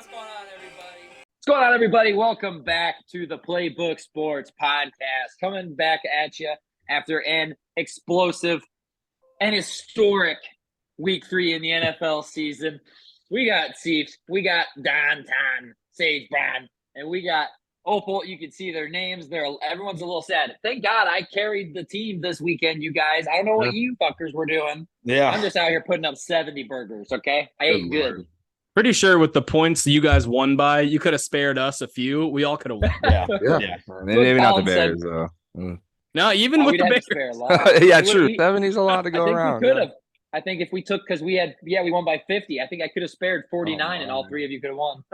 What's going on, everybody? Welcome back to the Playbook Sports Podcast. Coming back at you after an explosive and historic Week 3 in the NFL season. We got Chiefs, we got Downtown, Sage Brown, and we got Opal. You can see their names. Everyone's a little sad. Thank God I carried the team this weekend, you guys. I don't know what you fuckers were doing. Yeah. I'm just out here putting up 70 burgers, okay? I ate good. Pretty sure with the points you guys won by, you could have spared us a few. We all could have won. Yeah. Maybe not the Bears, though. No, even with the Bears. Spare a lot. Yeah, true. 70's a lot to go I think around. We could have. I think if we took, because we won by 50. I think I could have spared 49 and all three of you could have won.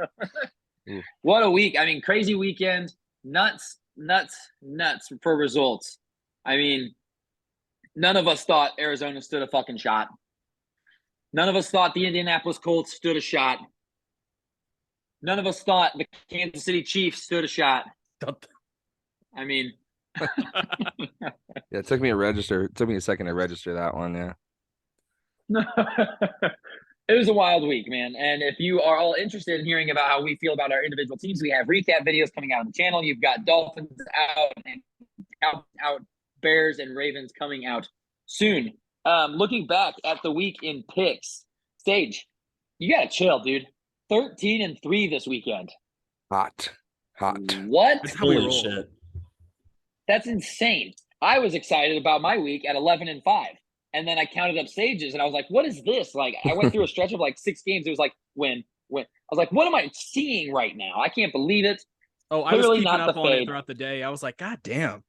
What a week. I mean, crazy weekend. Nuts for results. I mean, none of us thought Arizona stood a fucking shot. None of us thought the Indianapolis Colts stood a shot. None of us thought the Kansas City Chiefs stood a shot. I mean, Yeah, it took me a second to register that one. Yeah. It was a wild week, man. And if you are all interested in hearing about how we feel about our individual teams, we have recap videos coming out on the channel. You've got Dolphins out and out Bears and Ravens coming out soon. Looking back at the week in picks, Sage, you gotta chill, dude. 13-3 this weekend. Hot. What? Holy shit. That's insane. I was excited about my week at 11-5, and then I counted up Sage's, and I was like, "What is this?" Like, I went through a stretch of like 6 games. It was like win. I was like, "What am I seeing right now? I can't believe it." Oh, I was keeping up on it throughout the day. I was like, "God damn,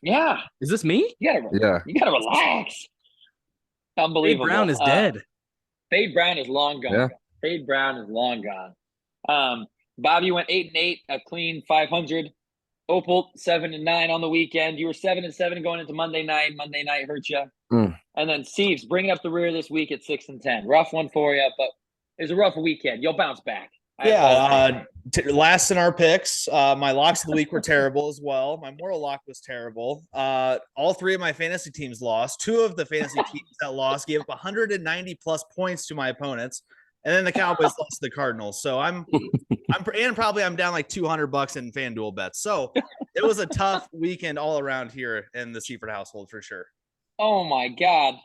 Yeah. Is this me?" You gotta relax. Unbelievable. Fade Brown is dead. Fade Brown is long gone. Yeah. Fade Brown is long gone. Bobby went 8-8, a clean 500. Opal 7-9 on the weekend. You were 7-7 going into Monday night. Monday night hurt you. And then Sieves bringing up the rear this week at 6-10. Rough one for you, but it was a rough weekend. You'll bounce back. Last in our picks. My locks of the week were terrible as well. My moral lock was terrible. All three of my fantasy teams lost. 2 of the fantasy teams that lost gave up 190 plus points to my opponents, and then the Cowboys lost to the Cardinals. So I'm down like $200 in FanDuel bets. So it was a tough weekend all around here in the Seaford household for sure. Oh my God!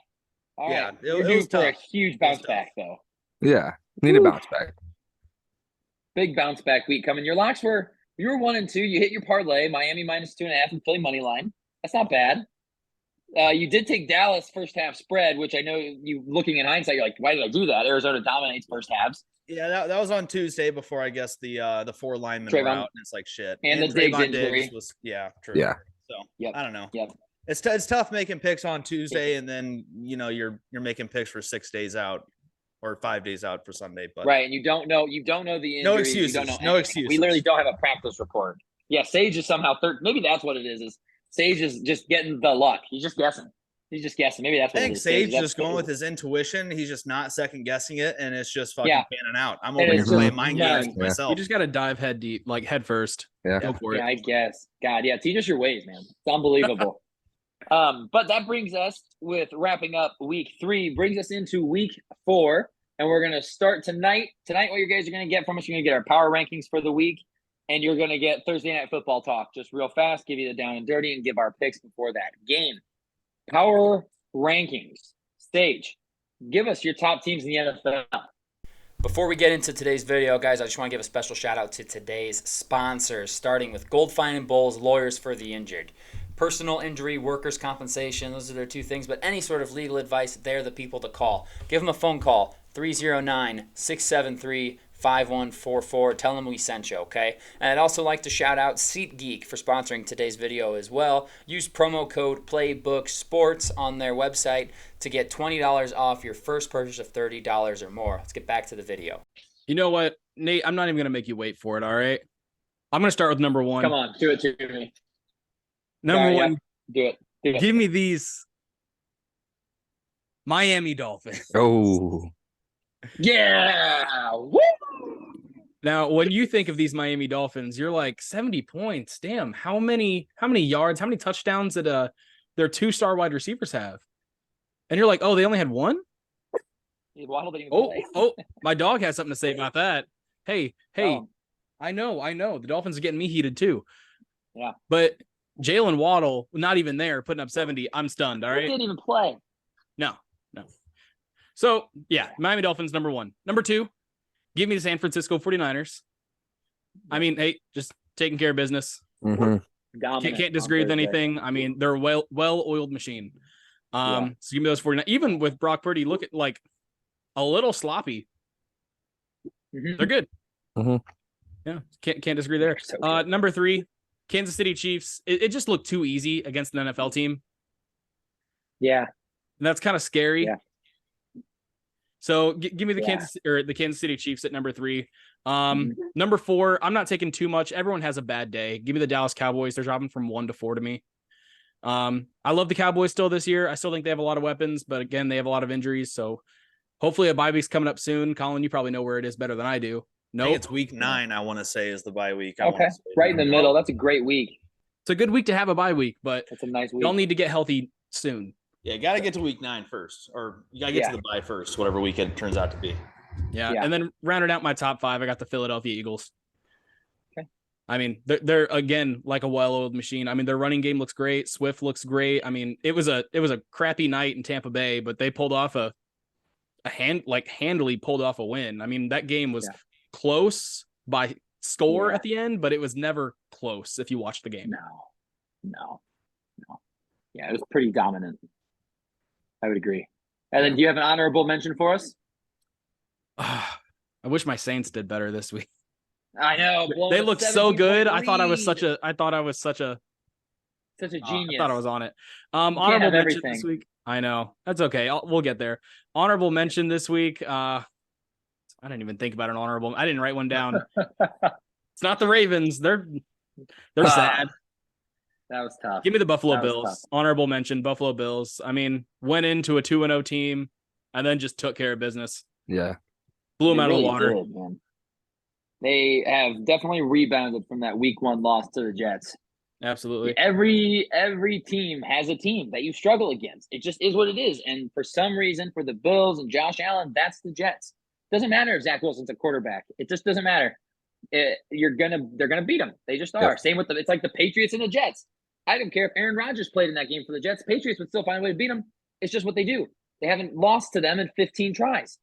All yeah, right. it You're due was for tough. a huge bounce back, though. Yeah. Need a bounce back. Big bounce back week coming. Your locks were, you were 1-2. You hit your parlay, Miami -2.5 and Philly money line. That's not bad. You did take Dallas first half spread, which I know you looking in hindsight, you're like, why did I do that? Arizona dominates first halves. Yeah, that was on Tuesday before I guess the 4 linemen were out, and it's like shit. And the Diggs injury was true. Yeah. So I don't know. Yep. It's tough making picks on Tuesday, and then you're making picks for 6 days out or 5 days out for Sunday. But right, and you don't know the injury. No excuses. You don't know No anything. excuses. We literally don't have a practice report. Yeah, Sage is somehow third. Maybe that's what it is Sage is just getting the luck. He's just guessing. Maybe that's what I it think is. Sage That's just going cool. with his intuition. He's just not second guessing it, and it's just fucking Yeah. panning out. I'm And over here it's playing just mind none. games with myself. You just got to dive head deep, like head first. Yeah. Go for it. Yeah, I guess. God, yeah, teach us your ways, man. It's unbelievable. But that brings us with wrapping up week 3, brings us into week 4. And we're going to start tonight. Tonight, what you guys are going to get from us, you're going to get our power rankings for the week. And you're going to get Thursday Night Football talk just real fast, give you the down and dirty, and give our picks before that game. Power rankings. Stage, give us your top teams in the NFL. Before we get into today's video, guys, I just want to give a special shout out to today's sponsors, starting with Goldfine and Bowles, Lawyers for the Injured. Personal injury, workers' compensation, those are their 2 things, but any sort of legal advice, they're the people to call. Give them a phone call, 309-673-5144. Tell them we sent you, okay? And I'd also like to shout out SeatGeek for sponsoring today's video as well. Use promo code PlayBookSports on their website to get $20 off your first purchase of $30 or more. Let's get back to the video. You know what, Nate? I'm not even going to make you wait for it, all right? I'm going to start with number 1. Come on, do it to me. Number Yeah, 1, Do it. give me these Miami Dolphins. Oh. Yeah. Woo! Now, when you think of these Miami Dolphins, you're like 70 points. Damn, how many yards, how many touchdowns did their 2-star wide receivers have? And you're like, oh, they only had 1? Waddle didn't even play. Oh, my dog has something to say about that. Hey, Oh, I know. The Dolphins are getting me heated too. Yeah. But Jalen Waddle, not even there, putting up 70. I'm stunned. All he right. didn't even play. No. So, yeah, Miami Dolphins, number 1. Number 2, give me the San Francisco 49ers. I mean, hey, just taking care of business. Mhm. Dominant Can't on disagree with Thursday. anything. I mean, they're a well-oiled machine. So give me those 49. Even with Brock Purdy, look at like a little sloppy. Mhm. They're good. Mhm. Yeah, can't disagree there. So good. Number 3, Kansas City Chiefs. It just looked too easy against an NFL team. Yeah. And that's kind of scary. Yeah. So give me the Yeah. Kansas City Chiefs at number 3. Mhm. Number 4, I'm not taking too much. Everyone has a bad day. Give me the Dallas Cowboys. They're dropping from 1 to 4 to me. I love the Cowboys still this year. I still think they have a lot of weapons, but again, they have a lot of injuries. So hopefully a bye week's coming up soon. Colin, you probably know where it is better than I do. I think Nope. it's week 9. I want to say is the bye week. Okay. Right in the middle. That's a great week. It's a good week to have a bye week, but That's a nice week. y'all need to get healthy soon. Yeah, got to get to week 9 first, or you got to get Yeah. to the bye first, whatever week it turns out to be. Yeah. Yeah. And then rounded out my top 5, I got the Philadelphia Eagles. Okay. I mean, they're again like a well-oiled machine. I mean, their running game looks great. Swift looks great. I mean, it was a crappy night in Tampa Bay, but they pulled off handily pulled off a win. I mean, that game was close by score at the end, but it was never close if you watch the game. No. Yeah, it was pretty dominant. I would agree. And then do you have an honorable mention for us? I wish my Saints did better this week. I know. They look so good. I thought I was such a such a genius. I thought I was on it. can't Honorable have mention everything. this week. I know. That's okay. We'll get there. Honorable mention this week. I didn't even think about an honorable. I didn't write one down. It's not the Ravens. They're sad. That was tough. Give me the Buffalo That was Bills. tough. Honorable mention, Buffalo Bills. I mean, went into a 2-0 team and then just took care of business. Yeah. Blew them They out of the really water. did, man. They have definitely rebounded from that week 1 loss to the Jets. Absolutely. Every team has a team that you struggle against. It just is what it is. And for some reason, for the Bills and Josh Allen, that's the Jets. Doesn't matter if Zach Wilson's a quarterback. It just doesn't matter. They're gonna beat them. They just are. Yep. Same with it's like the Patriots and the Jets. I don't care if Aaron Rodgers played in that game for the Jets. Patriots would still find a way to beat them. It's just what they do. They haven't lost to them in 15 tries.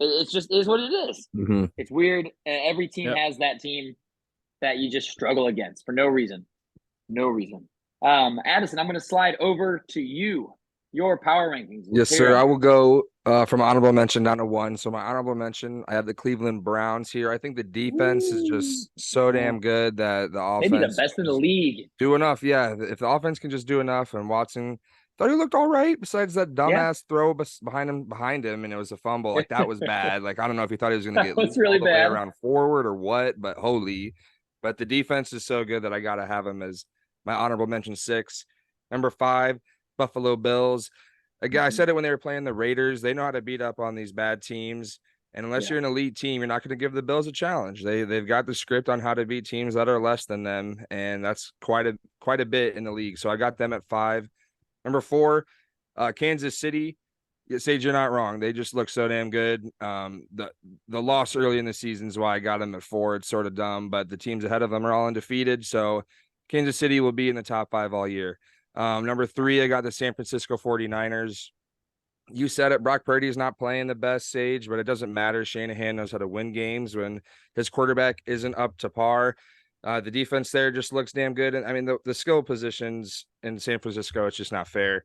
It's just is what it is. Mhm. It's weird. Every team Yep. has that team that you just struggle against for no reason. No reason. Addison, I'm going to slide over to you. Your power rankings. Yes, Let's sir. hear I 'em. will go from honorable mention down to 1. So my honorable mention, I have the Cleveland Browns here. I think the defense is just so damn good that the offense Maybe the best in the just league. do enough. Yeah, if the offense can just do enough, and Watson thought he looked all right. Besides that dumbass throw behind him, and it was a fumble. Like that was bad. Like I don't know if he thought he was going to That get was looped really all the way bad. around forward or what. But holy, but the defense is so good that I got to have him as my honorable mention 6. Number 5, Buffalo Bills. Again, I said it when they were playing the Raiders. They know how to beat up on these bad teams. And unless you're an elite team, you're not going to give the Bills a challenge. They've got the script on how to beat teams that are less than them, and that's quite a bit in the league. So I got them at 5. Number 4, Kansas City. Sage, you're not wrong. They just look so damn good. The loss early in the season is why I got them at 4. It's sort of dumb, but the teams ahead of them are all undefeated. So Kansas City will be in the top 5 all year. Number 3, I got the San Francisco 49ers. You said it, Brock Purdy is not playing the best, Sage, but it doesn't matter. Shanahan knows how to win games when his quarterback isn't up to par. The defense there just looks damn good. And I mean, the skill positions in San Francisco, it's just not fair.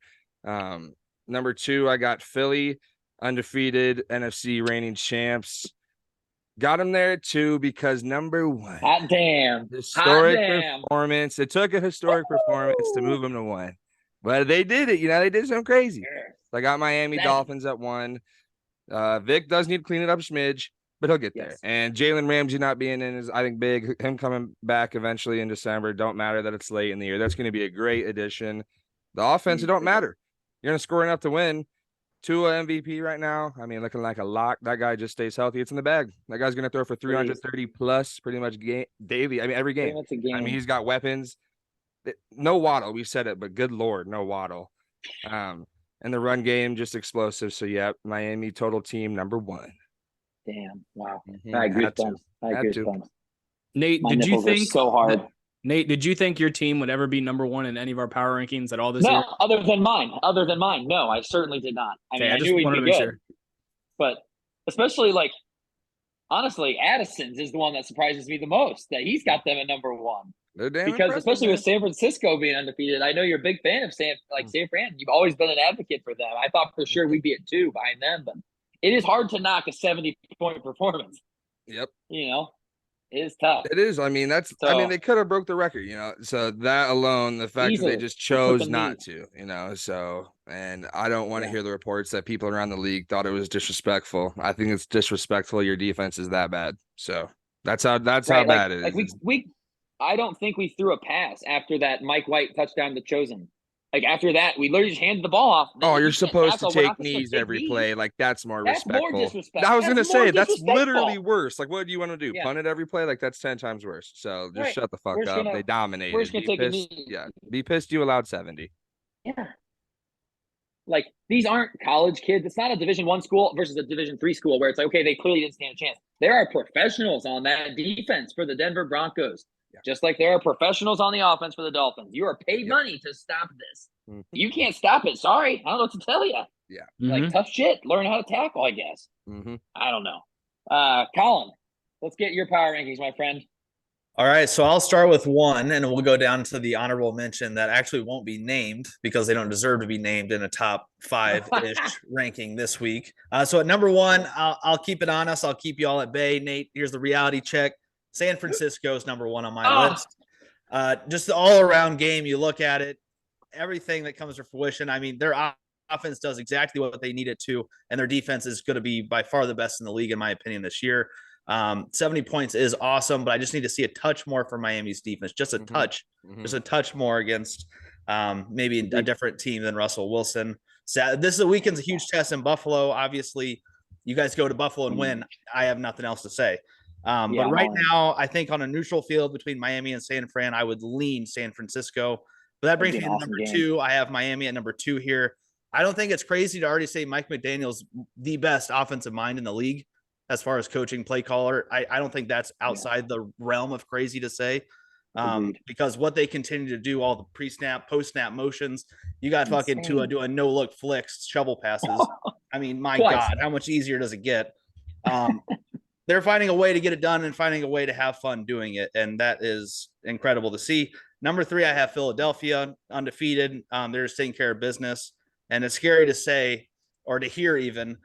Number 2, I got Philly, undefeated NFC reigning champs. Got him there too because number 1, Hot damn. historic Hot damn. performance. It took a historic performance to move them to 1, but they did it. They did something crazy. So I got Miami Dang. Dolphins at 1. Vic does need to clean it up a smidge, but he'll get there. Yes. And Jalen Ramsey not being in is, I think, big. Him coming back eventually in December. Don't matter that it's late in the year. That's going to be a great addition. The offense, it don't matter. You're going to score enough to win. Tua MVP right now. I mean, looking like a lock. That guy just stays healthy. It's in the bag. That guy's going to throw for 330 plus pretty much daily. I mean, every game. That's a game. I mean, he's got weapons. No Waddle. We said it, but good Lord, no Waddle. And the run game just explosive. So, yeah, Miami total team number 1. Damn. Wow. Mhm. I agree Had to. with I Had agree to. with Nate, My did you nipples are think so hard. Nate, did you think your team would ever be number one in any of our power rankings at all this No, year? other than mine. No, I certainly did not. I Okay, mean, I I just knew we'd wanted to be make good, sure. but especially like honestly, Addison's is the one that surprises me the most that he's got them at number one. They're damn Because impressive, especially man. with San Francisco being undefeated, I know you're a big fan of San Fran. You've always been an advocate for them. I thought for sure we'd be at 2 behind them, but it is hard to knock a 70-point performance. Yep. You know, it is tough. It is. I mean, they could have broke the record, So that alone, the fact that they Easily. just They took chose a not knee. to, so, and I don't want to Yeah. hear the reports that people around the league thought it was disrespectful. I think it's disrespectful. Your defense is that bad. So that's how bad it is. Like I don't think we threw a pass after that Mike White touchdown to Chosen. Like after that, we literally just handed the ball off. Oh, you're You can't supposed to tackle. We're take not supposed to knees take every knees. play. Like that's more That's more respectful. disrespectful. I was gonna That's say more that's literally disrespectful. worse. Like, what do you want to do? Yeah. Punt it every play? Like that's 10 times worse. So just Right. shut the fuck We're just up. gonna- They dominated. we're just gonna Be take a pissed. knee. Yeah, be pissed. You allowed 70. Yeah. Like these aren't college kids. It's not a Division I school versus a Division III school where it's like, okay, they clearly didn't stand a chance. There are professionals on that defense for the Denver Broncos, just like there are professionals on the offense for the Dolphins. You are paid money to stop this. Mhm. You can't stop it. Sorry, I don't know what to tell you. Like Mhm. tough shit. Learn how to tackle, I guess. Mm-hmm. I don't know. Colin, let's get your power rankings, my friend. All right, so I'll start with 1, and we'll go down to the honorable mention that actually won't be named because they don't deserve to be named in a top 5-ish ranking this week. So at number 1, I'll keep it honest. I'll keep you all at bay. Nate, here's the reality check. San Francisco is number 1 on my list. Just the all-around game. You look at it, everything that comes to fruition. I mean, their offense does exactly what they need it to, and their defense is going to be by far the best in the league, in my opinion, this year. 70 points is awesome, but I just need to see a touch more from Miami's defense, just a touch, just a touch more against maybe a different team than Russell Wilson. So this weekend's a huge test in Buffalo. Obviously, you guys go to Buffalo and win. I have nothing else to say. But right now, I think on a neutral field between Miami and San Fran, I would lean San Francisco. But that brings me to number 2. I have Miami at number 2 here. I don't think it's crazy to already say Mike McDaniel's the best offensive mind in the league as far as coaching, play caller. I don't think that's outside the realm of crazy to say, because what they continue to do, all the pre-snap, post-snap motions, you got fucking Tua doing no-look flicks, shovel passes. I mean, my God, how much easier does it get? They're finding a way to get it done and finding a way to have fun doing it, and that is incredible to see. Number 3, I have Philadelphia, undefeated. They're just taking care of business, and it's scary to say or to hear even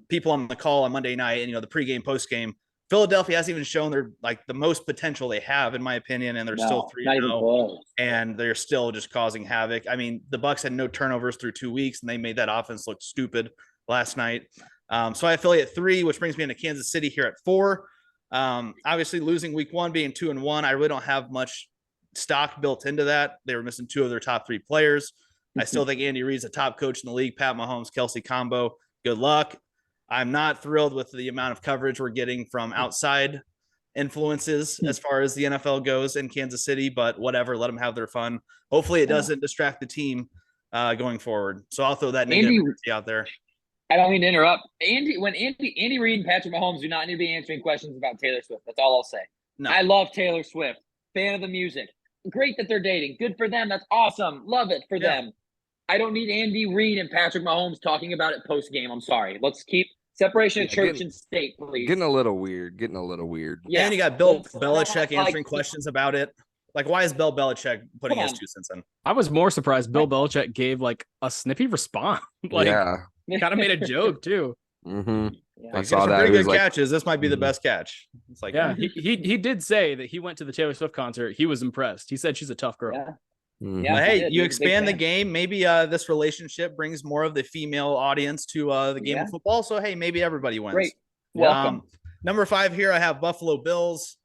people on the call on Monday night and, the pregame, postgame. Philadelphia hasn't even shown their the most potential they have, in my opinion, and they're still 3-0, and they're still just causing havoc. I mean, the Bucs had no turnovers through 2 weeks, and they made that offense look stupid last night. So I affiliate 3, which brings me into Kansas City here at 4. Obviously, losing week 1, being 2-1, I really don't have much stock built into that. They were missing 2 of their top 3 players. I still think Andy Reid's a top coach in the league. Pat Mahomes, Kelsey combo. Good luck. I'm not thrilled with the amount of coverage we're getting from outside influences as far as the NFL goes in Kansas City, but whatever, let them have their fun. Hopefully it doesn't distract the team going forward. So I'll throw that negative out there. I don't mean to interrupt. Andy Reid and Patrick Mahomes do not need to be answering questions about Taylor Swift. That's all I'll say. No. I love Taylor Swift. Fan of the music. Great that they're dating. Good for them. That's awesome. Love it for them. I don't need Andy Reid and Patrick Mahomes talking about it post game. I'm sorry. Let's keep separation of church and state, please. Getting a little weird. Yeah. And you got Bill Belichick answering questions about it. Why is Bill Belichick putting his 2 cents in? I was more surprised Bill Belichick gave a snippy response. Kind of made a joke too. Mm-hmm. Yeah. I saw that. Pretty good catches. This might be the best catch. It's he did say that he went to the Taylor Swift concert. He was impressed. He said she's a tough girl. Yeah. Mm-hmm. Yeah, hey, you expand the game. Maybe this relationship brings more of the female audience to the game of football. So hey, maybe everybody wins. Great. Welcome. Number 5 here, I have Buffalo Bills.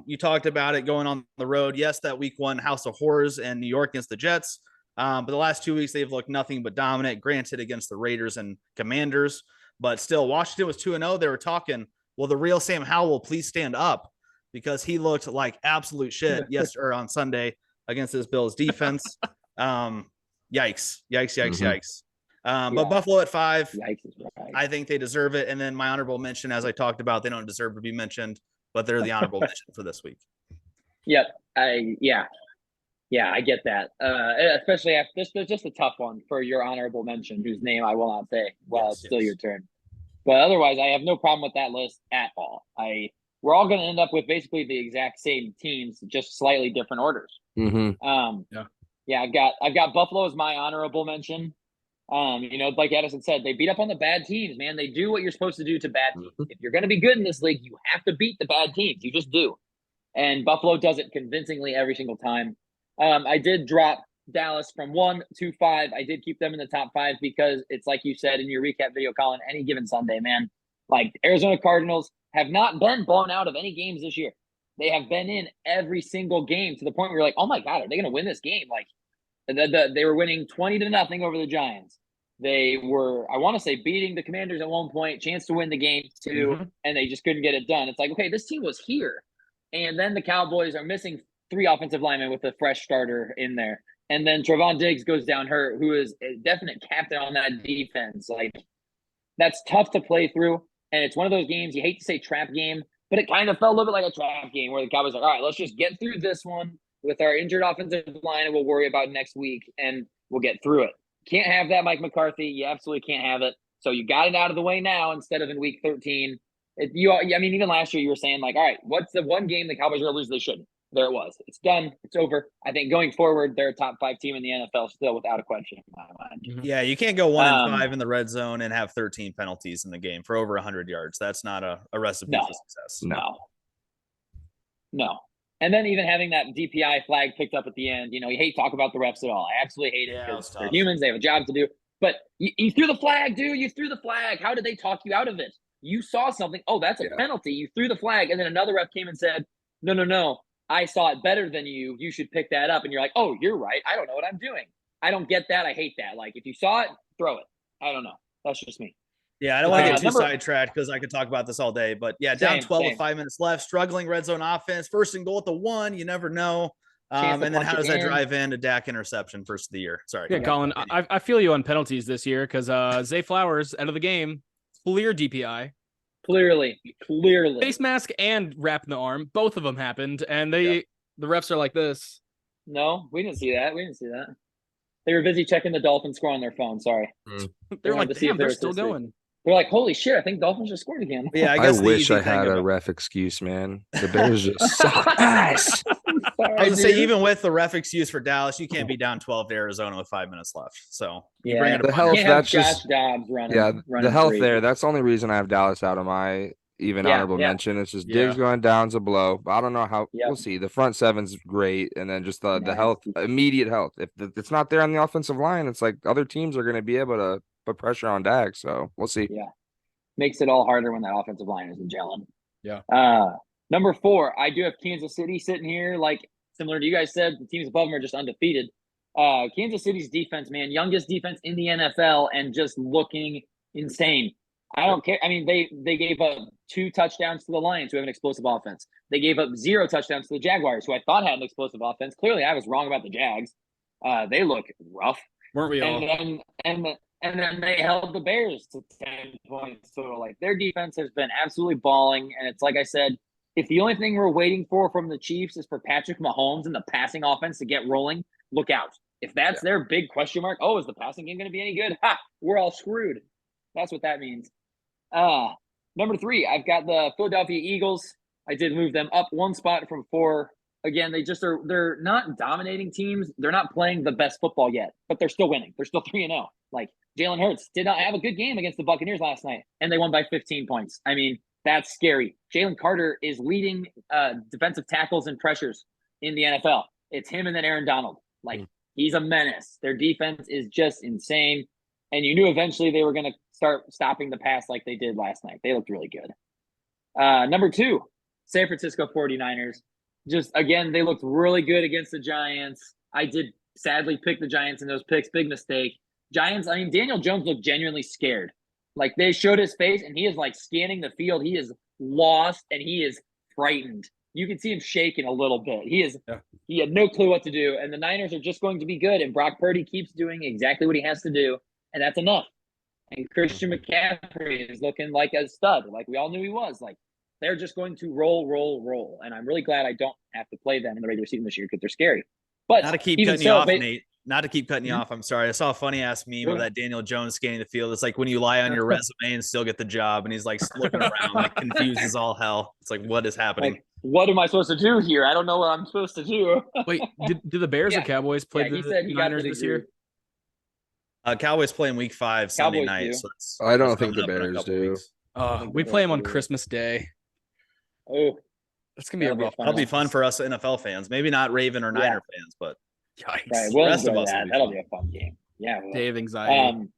You talked about it going on the road. Yes, that week 1 House of Horrors in New York against the Jets. But the last 2 weeks, they've looked nothing but dominant, granted against the Raiders and Commanders. But still, Washington was 2-0. They were talking, well, the real Sam Howell, please stand up, because he looked like absolute shit on Sunday against this Bills defense. Yikes. But Yeah. Buffalo at 5, Yikes is right. I think they deserve it. And then my honorable mention, as I talked about, they don't deserve to be mentioned, but they're the honorable mention for this week. Yep. Yeah, I get that. Especially after this, there's just a tough one for your honorable mention, whose name I will not say while Yes, it's still yes. your turn. But otherwise, I have no problem with that list at all. We're all going to end up with basically the exact same teams, just slightly different orders. Yeah, I've got Buffalo as my honorable mention. Like Addison said, they beat up on the bad teams, man. They do what you're supposed to do to bad teams. If you're going to be good in this league, you have to beat the bad teams. You just do. And Buffalo does it convincingly every single time. I did drop Dallas from 1 to 5. I did keep them in the top 5 because it's like you said in your recap video, Colin, any given Sunday, man. Like Arizona Cardinals have not been blown out of any games this year. They have been in every single game to the point where you're like, oh my God, are they going to win this game? Like they were winning 20-0 over the Giants. They were, I want to say, beating the Commanders at one point, chance to win the game too, and they just couldn't get it done. It's like, okay, this team was here. And then the Cowboys are missing 3 offensive linemen with a fresh starter in there. And then Trevon Diggs goes down hurt, who is a definite captain on that defense. Like, that's tough to play through. And it's one of those games, you hate to say trap game, but it kind of felt a little bit like a trap game where the Cowboys are like, all right, let's just get through this one with our injured offensive line and we'll worry about next week and we'll get through it. Can't have that, Mike McCarthy. You absolutely can't have it. So you got it out of the way now instead of in week 13. Even last year you were saying like, all right, what's the one game the Cowboys are going to lose? They shouldn't. There it was. It's done. It's over. I think going forward, they're a top 5 team in the NFL still without a question in my mind. Yeah, you can't go 1-5 in the red zone and have 13 penalties in the game for over 100 yards. That's not a recipe for success. No. And then even having that DPI flag picked up at the end, you hate to talk about the refs at all. I absolutely hate it because they're humans. They have a job to do. But you threw the flag, dude. You threw the flag. How did they talk you out of it? You saw something. Oh, that's a penalty. You threw the flag. And then another ref came and said, no. I saw it better than you. You should pick that up. And you're like, oh, you're right. I don't know what I'm doing. I don't get that. I hate that. Like, if you saw it, throw it. I don't know. That's just me. Yeah, I don't want to get too sidetracked because I could talk about this all day. But yeah, down 12 with 5 minutes left, struggling red zone offense, 1st and goal at the 1. You never know. And then how does that drive in a Dak interception first of the year? Sorry. Yeah, Colin, I feel you on penalties this year because Zay Flowers, out of the game, clear DPI. Clearly. Face mask and wrap in the arm. Both of them happened. And the refs are like this. No, we didn't see that. They were busy checking the Dolphins score on their phone. Sorry. They're like, damn, they're still going. They're like, holy shit, I think Dolphins just scored again. Yeah, I wish I had a ref excuse, man. The Bears just suck ass. I was going to say, even with the ref excuse for Dallas, you can't be down 12 to Arizona with 5 minutes left. So you bring it the health, that's just Dobbs running. The health there. That's the only reason I have Dallas out of my honorable mention. It's just Diggs going down's a blow. But I don't know how. We'll see. The front seven's great, and then just the health, immediate health. If it's not there on the offensive line, it's like other teams are going to be able to put pressure on Dak. So we'll see. Yeah, makes it all harder when that offensive line isn't gelling. Yeah. Number 4, I do have Kansas City sitting here. Like similar to you guys said, the teams above them are just undefeated. Kansas City's defense, man, youngest defense in the NFL, and just looking insane. I don't care. I mean, they gave up 2 touchdowns to the Lions, who have an explosive offense. They gave up 0 touchdowns to the Jaguars, who I thought had an explosive offense. Clearly, I was wrong about the Jags. They look rough. Weren't we all? And then they held the Bears to 10 points. So, like, their defense has been absolutely balling. And it's like I said, if the only thing we're waiting for from the Chiefs is for Patrick Mahomes and the passing offense to get rolling, look out. If that's their big question mark, is the passing game going to be any good? Ha! We're all screwed. That's what that means. Number 3, I've got the Philadelphia Eagles. I did move them up 1 spot from 4. Again, they're not dominating teams. They're not playing the best football yet, but they're still winning. They're still 3-0. Like, Jalen Hurts did not have a good game against the Buccaneers last night, and they won by 15 points. I mean, that's scary. Jalen Carter is leading defensive tackles and pressures in the NFL. It's him and then Aaron Donald. Like, he's a menace. Their defense is just insane. And you knew eventually they were going to start stopping the pass like they did last night. They looked really good. Number 2, San Francisco 49ers. Just, again, they looked really good against the Giants. I did sadly pick the Giants in those picks. Big mistake. Giants, I mean, Daniel Jones looked genuinely scared. Like, they showed his face, and he is, like, scanning the field. He is lost, and he is frightened. You can see him shaking a little bit. He had no clue what to do, and the Niners are just going to be good, and Brock Purdy keeps doing exactly what he has to do. and that's enough. And Christian McCaffrey is looking like a stud, like we all knew he was. Like they're just going to roll, and I'm really glad I don't have to play them in the regular season this year because they're scary. But Not to keep even cutting you so, off, Nate. Not to keep cutting you Mhm. off. I'm sorry. I saw a funny ass meme Sure. of that Daniel Jones scanning the field. It's like when you lie on your resume and still get the job, and he's like looking around, like confused as all hell. It's like, what is happening? Like, what am I supposed to do here? I don't know what I'm supposed to do. Wait, do the Bears or Yeah. Cowboys play Yeah, he the said he got Niners the this degree. year? Cowboys play in week 5 Sunday Cowboys night. do. So it's, I don't it's think the coming up in a Bears couple do. weeks. think We the play Bears them on do. Christmas Day. Oh, It's gonna be a That'll be a rough. fun That'll be one. fun for us NFL fans. Maybe not Raven or Niner fans, but Yikes. right. The We'll rest of enjoy us will that. be That'll fun. be a fun game. Yeah. it will. Day of anxiety.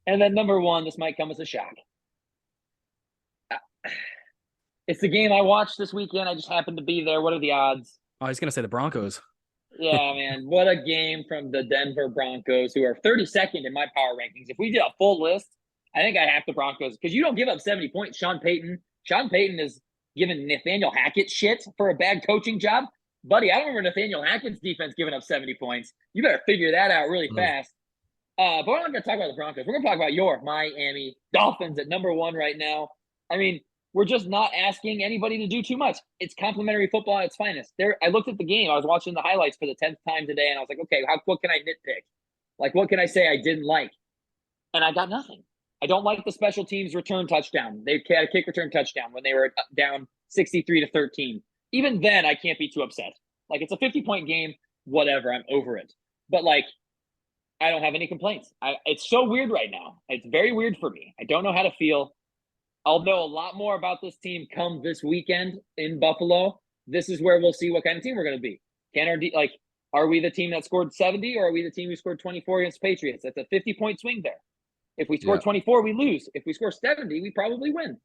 And then number 1, this might come as a shock. It's the game I watched this weekend. I just happened to be there. What are the odds? I was gonna say the Broncos. Yeah, man. What a game from the Denver Broncos, who are 32nd in my power rankings. If we did a full list, I think I have the Broncos because you don't give up 70 points. Sean Payton is giving Nathaniel Hackett shit for a bad coaching job. Buddy, I don't remember Nathaniel Hackett's defense giving up 70 points. You better figure that out really fast. But we're not going to talk about the Broncos. We're going to talk about your Miami Dolphins at number 1 right now. I mean, we're just not asking anybody to do too much. It's complimentary football at its finest. I looked at the game. I was watching the highlights for the 10th time today, and I was like, okay, what can I nitpick? Like, what can I say I didn't like? And I got nothing. I don't like the special teams return touchdown. They had a kick return touchdown when they were down 63-13. Even then, I can't be too upset. Like, it's a 50-point game. Whatever. I'm over it. But, like, I don't have any complaints. It's so weird right now. It's very weird for me. I don't know how to feel. I'll know a lot more about this team come this weekend in Buffalo. This is where we'll see what kind of team we're going to be. Are we the team that scored 70 or are we the team who scored 24 against Patriots? That's a 50-point swing there. If we score 24, we lose. If we score 70, we probably win.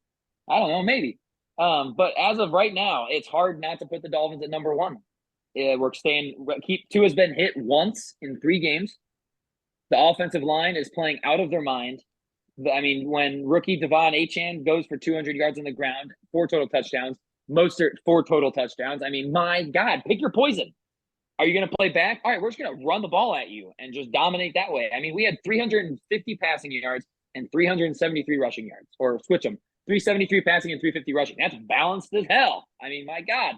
I don't know, maybe. But as of right now, it's hard not to put the Dolphins at number 1. Tua has been hit once in 3 games. The offensive line is playing out of their mind. I mean, when rookie Devon Achane goes for 200 yards on the ground, 4 total touchdowns, Mostert 4 total touchdowns. I mean, my God, pick your poison. Are you going to play back? All right, we're just going to run the ball at you and just dominate that way. I mean, we had 350 passing yards and 373 rushing yards, or switch them, 373 passing and 350 rushing. That's balanced as hell. I mean, my God.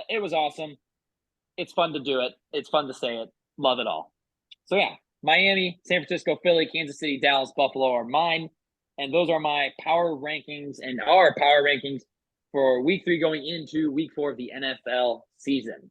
It was awesome. It's fun to do it. It's fun to say it. Love it all. So, yeah. Miami, San Francisco, Philly, Kansas City, Dallas, Buffalo are mine. And those are my power rankings and our power rankings for week 3 going into week 4 of the NFL season.